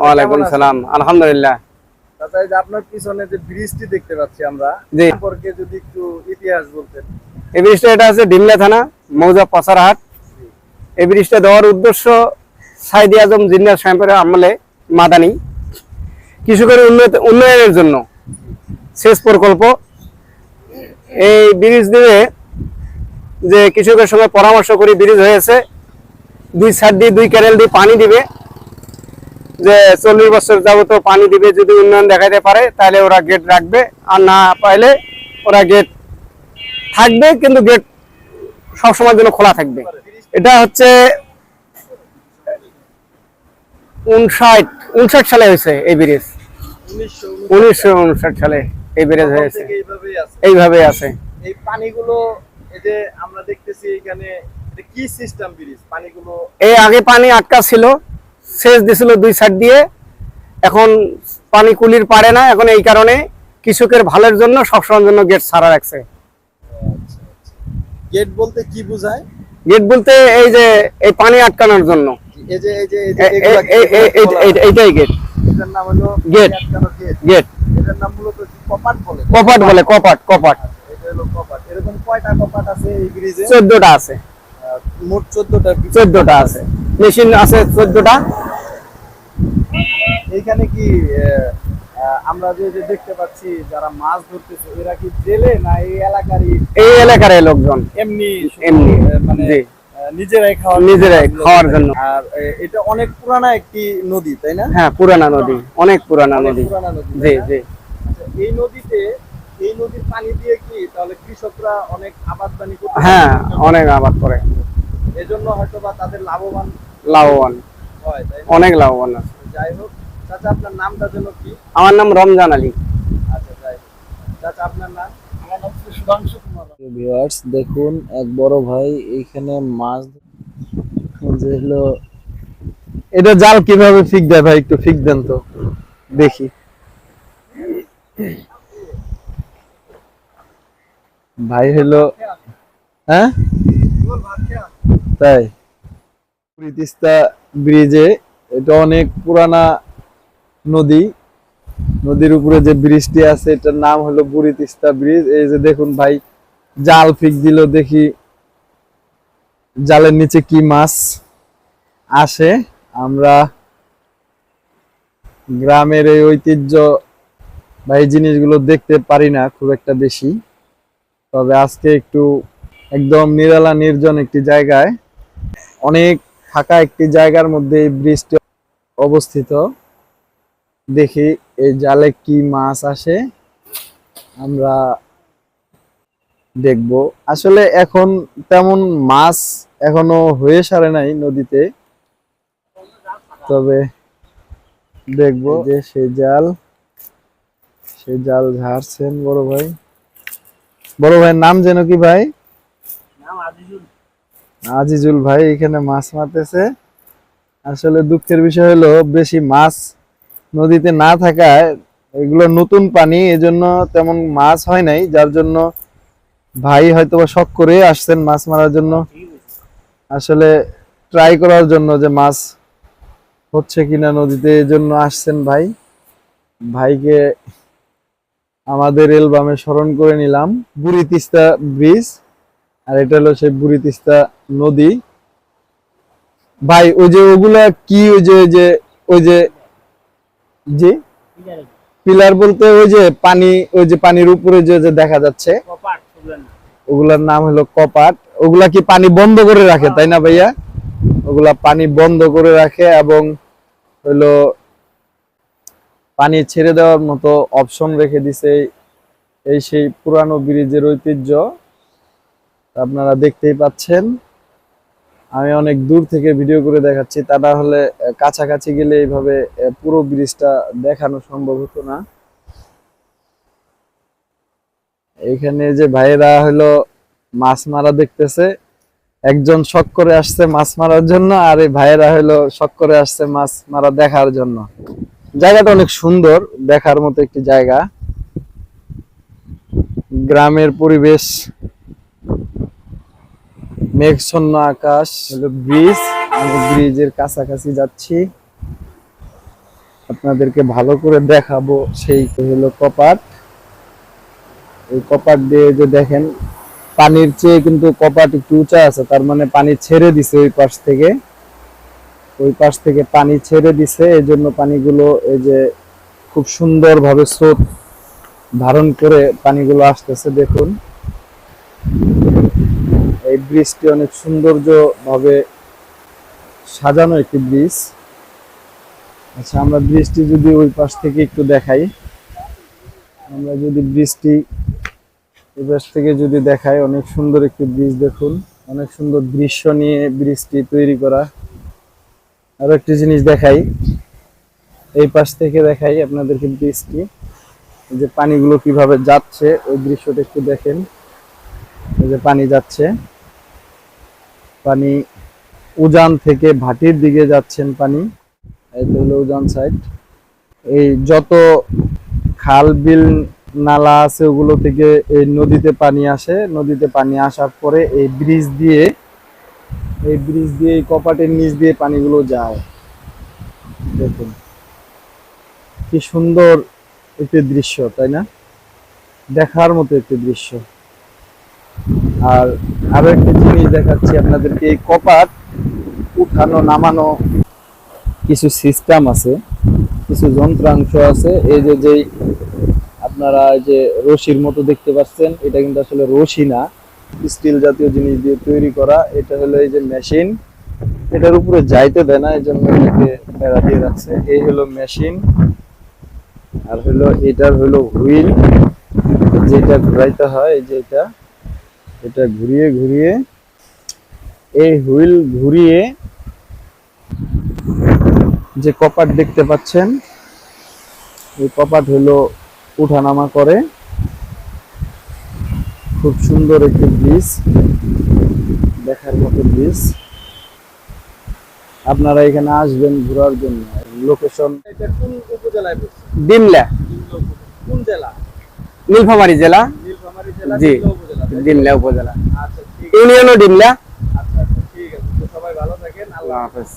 ওয়ালাইকুম সালাম, আলহামদুলিল্লাহ। আচ্ছা, এই যে আপনার পিছনে যে ব্রিজটি দেখতে পাচ্ছি আমরা, সম্পর্কে যদি একটু ইতিহাস বলতেন। এই ব্রিজটা, এটা আছে ডিমলা থানা, মৌজা পাচারহাট। এই ব্রিজটা দেওয়ার উদ্দেশ্য সাইদি আজম জিন্নাত সাহেবের আমলে মাদানি কৃষকের উন্নয়নের জন্য সেচ প্রকল্প। এই ব্রিজ দিয়ে যে কৃষকের সঙ্গে পরামর্শ করে ব্রিজ হয়েছে, 2 সাইড দিয়ে 2 ক্যানেল দিয়ে পানি দিবে, যে 40 বছর যাবত পানি দিবে। যদি উন্নয়ন দেখাইতে পারে তাহলে ওরা গেট রাখবে, আর না পাইলে ওরা গেট থাকবে, কিন্তু গেট সবসময়ের জন্য খোলা থাকবে। এটা হচ্ছে 59 সালে হয়েছে এই ব্রিজ। 1959 সালে এই ব্রিজ হয়েছে, এইভাবে আছে। এই পানিগুলো, এই যে আমরা দেখতেছি এখানে, এটা কি সিস্টেম ব্রিজ? পানিগুলো এই আগে পানি আটকা ছিল, সেচ দিছিল 2 সাইড দিয়ে, এখন পানি কুলির পারে না। এখন এই কারণে কৃষকের ভালোর জন্য সবসময়ের জন্য গেট ছাড়া রাখছে। গেট বলতে কি বোঝায়? গেট বলতে এই যে এই পানি আটকানোর জন্য, এই যে এইটাই গেট। এটার নাম হলো গেট। গেট এটার নাম মূলত কপাট বলে। কপাট বলে, কপাট। এটা হলো কপাট। এরকম কয়টা কপাট আছে এই ব্রিজে? 14টা আছে। মোট 14টা আছে। মেশিন আছে 14টা। এইখানে কি আমরা যে দেখতে পাচ্ছি যারা মাছ ধরতেছে, এরা কি জেলে না এই এলাকারই লোকজন? এমনি মানে জি, নিজেরাই খাওয়ার জন্য। আর এটা অনেক পুরানা একটি নদী, তাই না? হ্যাঁ, পুরানা নদী, অনেক পুরানা নদী। জি জি। এই নদীর পানি দিয়ে কি তাহলে কৃষকরা অনেক আবাদবানি করতে? হ্যাঁ, অনেক আবাদ করে, এজন্য হয়তো বা তাদের লাভবান হয়, তাই না? অনেক লাভবান আছে। যাই হোক, চাচা আপনার নামটা যেন কি? আমার নাম রমজান আলী। আচ্ছা, যাই হোক। চাচা আপনার নাম? আমার নাম সুধাংশু কুমার। ভিউয়ার্স, দেখুন এক বড় ভাই এইখানে মাছ যে হলো, এটা জাল কিভাবে ফিক দেয় ভাই, একটু ফিক দেন তো দেখি। ভাই হলো, হ্যাঁ তাই তিস্তা ব্রিজে, এটা অনেক পুরানা নদী। নদীর উপরে যে ব্রিজটি আছে এটার নাম হলো বুড়ি তিস্তা ব্রিজ। এই যে দেখুন ভাই জাল ফিক দিল, দেখি জালের নিচে কি মাছ আসে। আমরা গ্রামের এই ঐতিহ্য ভাই জিনিসগুলো দেখতে পারি না খুব একটা বেশি, তবে আজকে একটু একদম নিরালা নির্জন একটি জায়গায়, অনেক ফাঁকা একটি জায়গার মধ্যে এই ব্রিজটি অবস্থিত। দেখি এই জালে কি মাছ আসে, আমরা দেখব। আসলে এখন তেমন মাছ এখনো হয়ে সারে নাই নদীতে, তবে দেখবো যে সে জাল ঝাড়ছেন বড় ভাই। বড় ভাইয়ের নাম যেন কি ভাই? আজিজুল ভাই এখানে মাছ মারতেছে। আসলে দুঃখের বিষয় হলো বেশি মাছ নদীতে না থাকায়, এগুলো নতুন পানি, এজন্য তেমন মাছ হয় নাই, যার জন্য ভাই হয়তো শখ করে আসছেন মাছ মারার জন্য, আসলে ট্রাই করার জন্য যে মাছ হচ্ছে কিনা নদীতে, এজন্য আসছেন ভাই। ভাইকে আমাদের এলবামে স্মরণ করে নিলাম। বুড়ি তিস্তা ব্রিজ, আর এটা হলো সেই বুড়ি তিস্তা নদী। ভাই ওই যে ওগুলা কি, ওই যে জি পিলার বলতে ওই যে পানির উপরে যে দেখা যাচ্ছে, ওগুলার নাম হলো কপাট। ওগুলা কি পানি বন্ধ করে রাখে, তাই না ভাইয়া? ওগুলা পানি বন্ধ করে রাখে এবং হলো পানি ছেড়ে দেওয়ার মতো অপশন রেখে দিছে। এই সেই পুরানো ব্রিজের ঐতিহ্য আপনারা দেখতেই পাচ্ছেন। আমি অনেক দূর থেকে ভিডিও করে দেখাচ্ছি, তা না হলে কাছাকাছি গেলে এইভাবে পুরো ব্রিজটা দেখানো সম্ভব হতো না। এখানে যে ভাইয়েরা হলো মাছ মারা দেখতেছে, একজন শখ করে আসছে মাছ মারার জন্য, আর এই ভাইয়েরা হলো শখ করে আসছে মাছ মারা দেখার জন্য। জায়গাটা অনেক সুন্দর, দেখার মতো একটি জায়গা। গ্রামের পরিবেশ, মেঘছন্ন আকাশ, হলো ব্রিজ। আমি ব্রিজের কাছাকাছি যাচ্ছি, আপনাদেরকে ভালো করে দেখাবো। সেই হলো কপাট। এই কপাট দিয়ে যে দেখেন, পানির চেয়ে কিন্তু কপাট একটু উঁচা আছে, তার মানে পানি ছেড়ে দিছে ওই পাশ থেকে। ওই পাশ থেকে পানি ছেড়ে দিছে, এই জন্য পানিগুলো এই যে খুব সুন্দরভাবে স্রোত ধারণ করে পানিগুলো আসতেছে। দেখুন এই ব্রিজটি অনেক সৌন্দর্য ভাবে সাজানো একটি ব্রিজ। আচ্ছা, আমরা ব্রিজটি যদি ওই পাশ থেকে একটু দেখাই, আমরা যদি ব্রিজটি ওই পাশ থেকে যদি দেখাই, অনেক সুন্দর একটি ব্রিজ। দেখুন অনেক সুন্দর দৃশ্য নিয়ে ব্রিজটি তৈরি করা। আরো একটি জিনিস দেখাই, এই পাশ থেকে দেখাই আপনাদেরকে ব্রিজটি, এই যে পানিগুলো কিভাবে যাচ্ছে ওই দৃশ্যটা একটু দেখেন। এই যে পানি যাচ্ছে, পানি উজান থেকে ভাটির দিকে যাচ্ছেন পানি। এই তো হলো উজান সাইড। এই যত খাল বিল নালা আছে ওগুলো থেকে এই নদীতে পানি আসে। নদীতে পানি আসার পরে এই ব্রিজ দিয়ে এই কপাটের নিচ দিয়ে পানিগুলো যায়। দেখুন কি সুন্দর একটি দৃশ্য, তাই না? দেখার মতো একটি দৃশ্য। আর আরো একটি জিনিস দেখাচ্ছি আপনাদেরকে, এই কপাট উঠানো নামানো কিছু সিস্টেম আছে, কিছু যন্ত্রাংশ আছে। এই যে যেই আপনারা এই যে রশির মতো দেখতে পাচ্ছেন, এটা কিন্তু আসলে রশি না, স্টিল জাতীয় জিনিস দিয়ে তৈরি করা। এটা হলো এই যে মেশিন, এটার উপরে যাইতে দেয় না, এই জন্য এটাকে বেড়া দিয়ে রাখছে। এই হলো মেশিন। আর হলো এটার হলো হুইল, যেটা ঘুরাইতে হয়। এই যে এটা ঘুরিয়ে ঘুরিয়ে, এই হুইল ঘুরিয়ে যে কপাট দেখতে পাচ্ছেন, এই কপাট হলো উঠানামা করে। খুব সুন্দর একটি ব্রিজ, দেখার মতো ব্রিজ। আপনারা এখানে আসবেন ঘোরার জন্য। লোকেশন এটা কোন উপজেলায় পড়ছে? ডিমলা, কোন জেলা? নীলফামারী জেলা। নীলফামারী জেলা, জি, ডিমলা উপজেলা। ডিমলা উপজেলা, আচ্ছা ঠিক ইউনিয়নও ডিমলা। আচ্ছা, ঠিক আছে। তো সবাই ভালো থাকেন, আল্লাহ আল্লাহ হাফেজ।